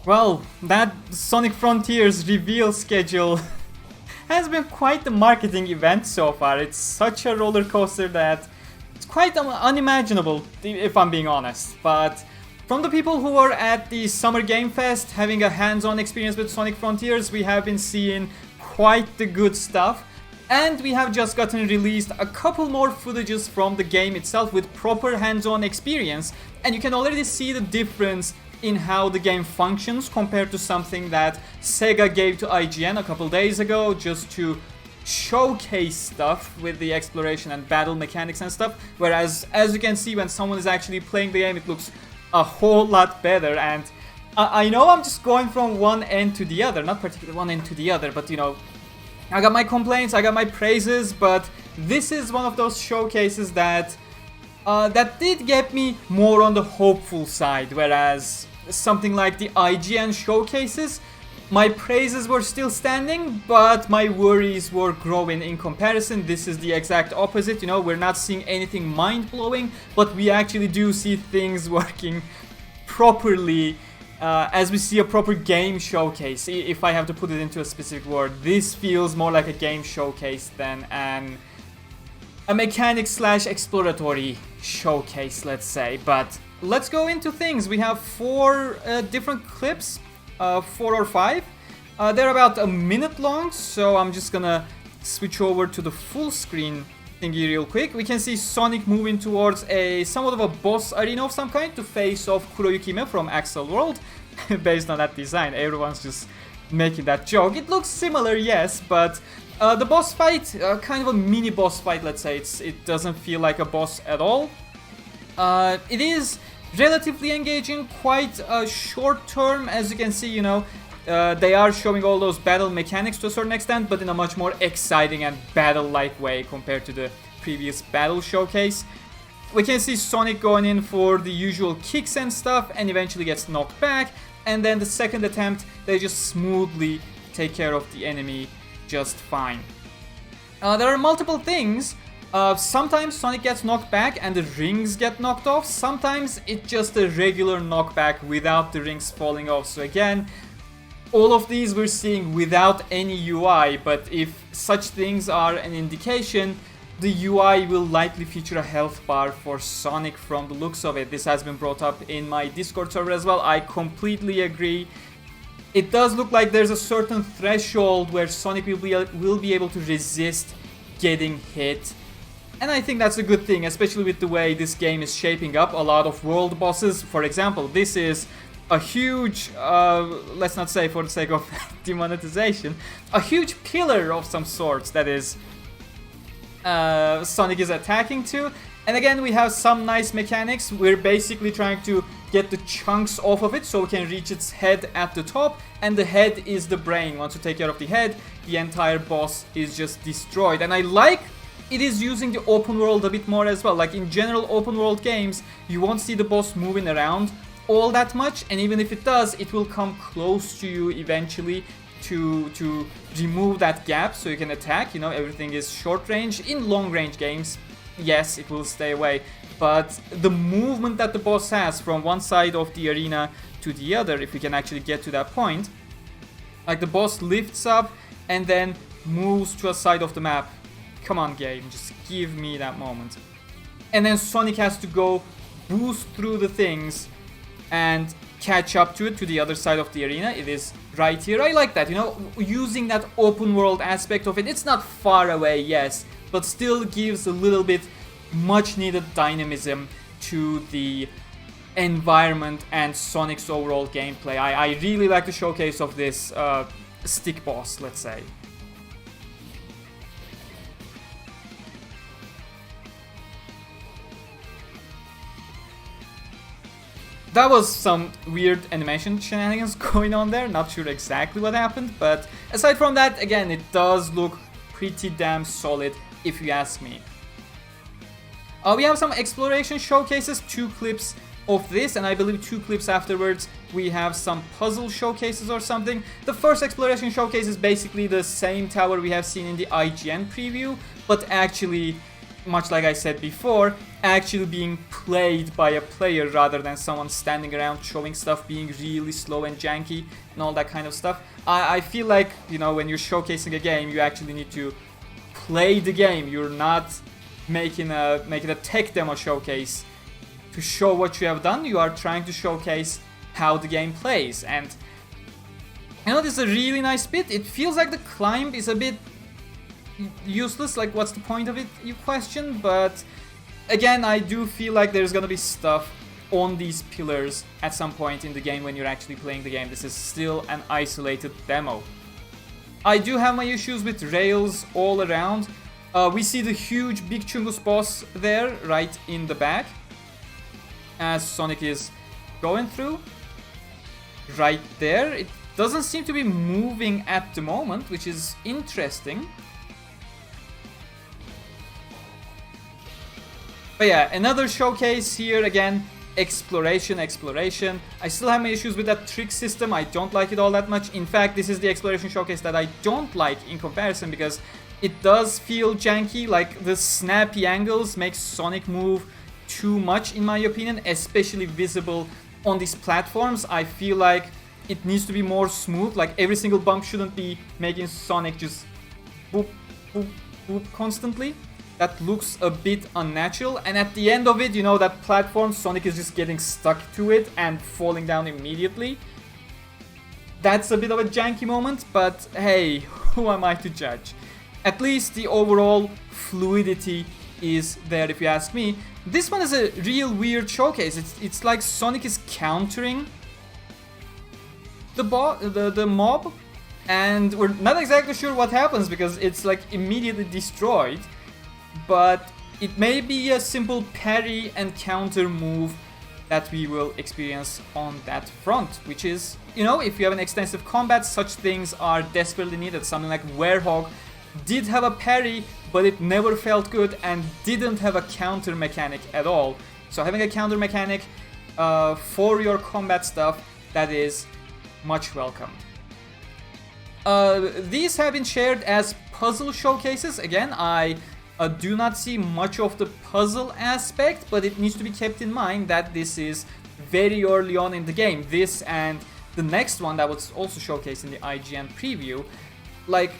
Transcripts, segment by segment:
Well, that Sonic Frontiers reveal schedule has been quite the marketing event so far. It's such a roller coaster that it's quite unimaginable, if I'm being honest. But from the people who were at the Summer Game Fest having a hands-on experience with Sonic Frontiers, we have been seeing quite the good stuff. And we have just gotten released a couple more footages from the game itself with proper hands-on experience. And you can already see the difference in how the game functions compared to something that SEGA gave to IGN a couple days ago just to showcase stuff with the exploration and battle mechanics and stuff. Whereas, as you can see, when someone is actually playing the game, it looks a whole lot better. And I know I'm just going from one end to the other, not particularly one end to the other, but you know, I got my complaints, I got my praises, but this is one of those showcases that that did get me more on the hopeful side, whereas something like the IGN showcases, my praises were still standing, but my worries were growing in comparison. This is the exact opposite, you know, we're not seeing anything mind-blowing, but we actually do see things working properly as we see a proper game showcase. If I have to put it into a specific word, this feels more like a game showcase than a mechanic slash exploratory showcase, let's say. But let's go into things. We have 4 different clips, 4 or 5. They're about a minute long, so I'm just gonna switch over to the full screen thingy real quick. We can see Sonic moving towards a somewhat of a boss arena of some kind to face off Kuroyukime from Axel World. Based on that design, everyone's just making that joke. It looks similar, yes, but the boss fight, kind of a mini boss fight, let's say. It doesn't feel like a boss at all. It is relatively engaging, quite short term, as you can see, you know. They are showing all those battle mechanics to a certain extent, but in a much more exciting and battle-like way compared to the previous battle showcase. We can see Sonic going in for the usual kicks and stuff, and eventually gets knocked back, and then the second attempt, they just smoothly take care of the enemy just fine. There are multiple things. Sometimes Sonic gets knocked back and the rings get knocked off. Sometimes it's just a regular knockback without the rings falling off. So again, all of these we're seeing without any UI, but if such things are an indication, the UI will likely feature a health bar for Sonic from the looks of it. This has been brought up in my Discord server as well. I completely agree. It does look like there's a certain threshold where Sonic will be able to resist getting hit. And I think that's a good thing, especially with the way this game is shaping up. A lot of world bosses, for example, this is a huge, let's not say for the sake of demonetization, a huge pillar of some sorts that is Sonic is attacking to. And again, we have some nice mechanics. We're basically trying to get the chunks off of it so we can reach its head at the top, and the head is the brain. Once you take care of the head, the entire boss is just destroyed. And I like it is using the open world a bit more as well. Like in general open world games, you won't see the boss moving around all that much, and even if it does, it will come close to you eventually to remove that gap so you can attack. You know, everything is short range. In long range games, yes, it will stay away, but the movement that the boss has from one side of the arena to the other, if we can actually get to that point, like the boss lifts up and then moves to a side of the map. Come on, game, just give me that moment. And then Sonic has to go boost through the things and catch up to it to the other side of the arena. It is right here. I like that, you know, using that open world aspect of it. It's not far away, yes, but still gives a little bit much needed dynamism to the environment and Sonic's overall gameplay. I really like the showcase of this stick boss, let's say. That was some weird animation shenanigans going on there. Not sure exactly what happened, but aside from that, again, it does look pretty damn solid if you ask me. We have some exploration showcases, 2 clips of this, and I believe 2 clips afterwards we have some puzzle showcases or something. The first exploration showcase is basically the same tower we have seen in the IGN preview, but actually much like I said before, actually being played by a player rather than someone standing around showing stuff, being really slow and janky and all that kind of stuff. I feel like, you know, when you're showcasing a game, you actually need to play the game. You're not making a tech demo showcase to show what you have done. You are trying to showcase how the game plays. And you know, this is a really nice bit. It feels like the climb is a bit useless, like what's the point of it, you question, but again, I do feel like there's gonna be stuff on these pillars at some point in the game when you're actually playing the game. This is still an isolated demo. I do have my issues with rails all around. We see the huge Big Chungus boss there, right in the back, as Sonic is going through. Right there. It doesn't seem to be moving at the moment, which is interesting. But yeah, another showcase here again. Exploration. I still have my issues with that trick system. I don't like it all that much. In fact, this is the exploration showcase that I don't like in comparison, because it does feel janky. Like, the snappy angles make Sonic move too much in my opinion, especially visible on these platforms. I feel like it needs to be more smooth. Like, every single bump shouldn't be making Sonic just boop, boop, boop constantly. That looks a bit unnatural, and at the end of it, you know, that platform, Sonic is just getting stuck to it and falling down immediately. That's a bit of a janky moment, but hey, who am I to judge? At least the overall fluidity is there, if you ask me. This one is a real weird showcase. It's like Sonic is countering the mob, and we're not exactly sure what happens because it's like immediately destroyed. But it may be a simple parry and counter move that we will experience on that front, which is, you know, if you have an extensive combat, such things are desperately needed. Something like Werehog did have a parry, but it never felt good and didn't have a counter mechanic at all. So having a counter mechanic for your combat stuff, that is much welcomed. These have been shared as puzzle showcases. Again, I do not see much of the puzzle aspect, but it needs to be kept in mind that this is very early on in the game. This and the next one that was also showcased in the IGN preview, like,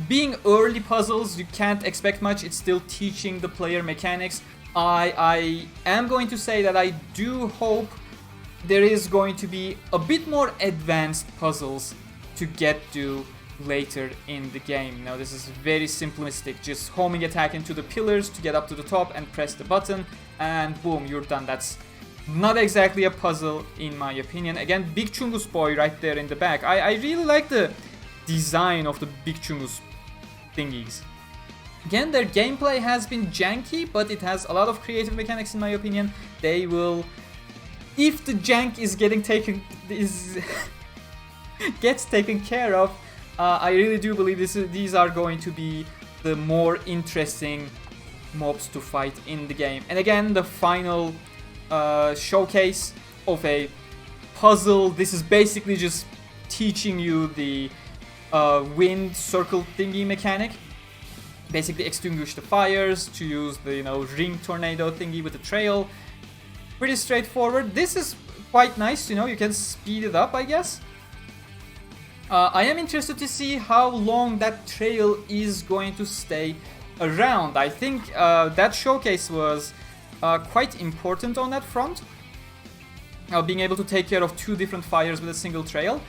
being early puzzles, you can't expect much. It's still teaching the player mechanics. I am going to say that I do hope there is going to be a bit more advanced puzzles to get to later in the game. Now, this is very simplistic, just homing attack into the pillars to get up to the top and press the button and boom, you're done. That's not exactly a puzzle in my opinion. Again, Big Chungus boy right there in the back. I really like the design of the Big Chungus thingies. Again, their gameplay has been janky, but it has a lot of creative mechanics in my opinion. They will, if the jank is getting taken gets taken care of, I really do believe these are going to be the more interesting mobs to fight in the game. And again, the final showcase of a puzzle. This is basically just teaching you the wind circle thingy mechanic. Basically extinguish the fires, to use the, you know, ring tornado thingy with the trail. Pretty straightforward. This is quite nice, you know, you can speed it up, I guess. I am interested to see how long that trail is going to stay around. I think that showcase was quite important on that front. Being able to take care of two different fires with a single trail.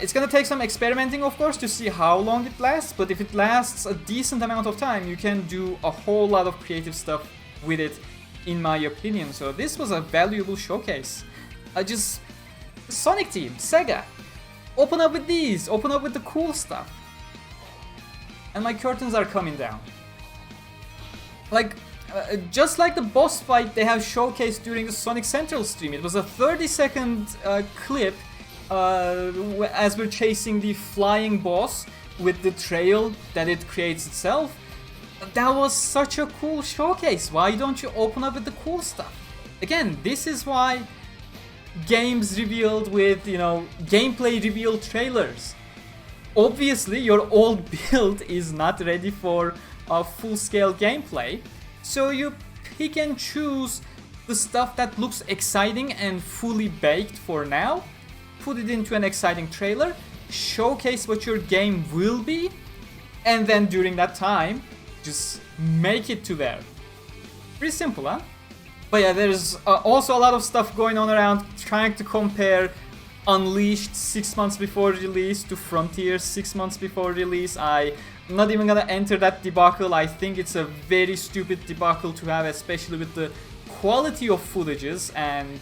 It's gonna take some experimenting, of course, to see how long it lasts, but if it lasts a decent amount of time, you can do a whole lot of creative stuff with it, in my opinion. So this was a valuable showcase. Sonic Team, SEGA, open up with these, open up with the cool stuff. And my curtains are coming down. Like, just like the boss fight they have showcased during the Sonic Central stream. It was a 30-second clip as we're chasing the flying boss with the trail that it creates itself. That was such a cool showcase. Why don't you open up with the cool stuff? Again, this is why games revealed with, you know, gameplay reveal trailers. Obviously, your old build is not ready for of full-scale gameplay. So you pick and choose the stuff that looks exciting and fully baked for now, put it into an exciting trailer, showcase what your game will be, and then during that time, just make it to there. Pretty simple, huh? But yeah, there's also a lot of stuff going on around trying to compare Unleashed 6 months before release to Frontier 6 months before release. I'm not even gonna enter that debacle. I think it's a very stupid debacle to have, especially with the quality of footages and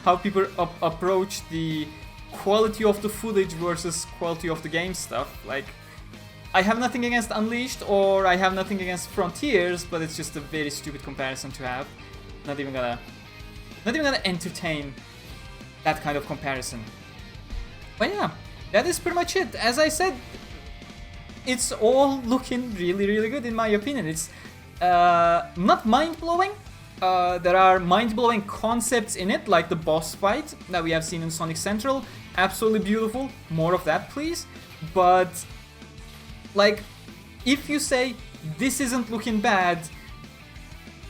how people approach the quality of the footage versus quality of the game stuff. Like, I have nothing against Unleashed or I have nothing against Frontiers, but it's just a very stupid comparison to have. Not even gonna entertain that kind of comparison. But yeah, that is pretty much it. As I said, it's all looking really, really good in my opinion. It's not mind-blowing. There are mind-blowing concepts in it, like the boss fight that we have seen in Sonic Central. Absolutely beautiful. More of that, please. But, like, if you say this isn't looking bad,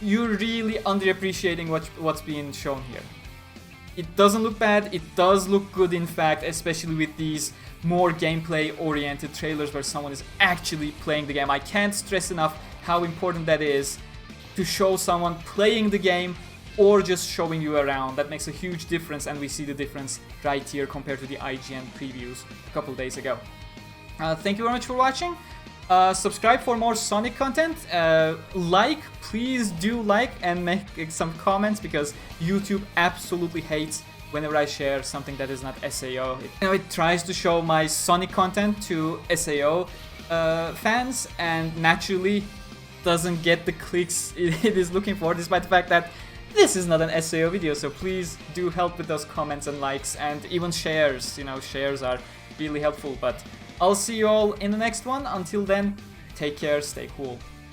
you're really underappreciating what's being shown here. It doesn't look bad, it does look good in fact, especially with these more gameplay-oriented trailers where someone is actually playing the game. I can't stress enough how important that is to show someone playing the game or just showing you around. That makes a huge difference, and we see the difference right here compared to the IGN previews a couple days ago. Thank you very much for watching. Subscribe for more Sonic content. Please do like and make some comments, because YouTube absolutely hates whenever I share something that is not SAO. It tries to show my Sonic content to SAO fans, and naturally doesn't get the clicks it is looking for, despite the fact that this is not an SAO video. So please do help with those comments and likes and even shares. Shares are really helpful. But I'll see you all in the next one. Until then, take care, stay cool.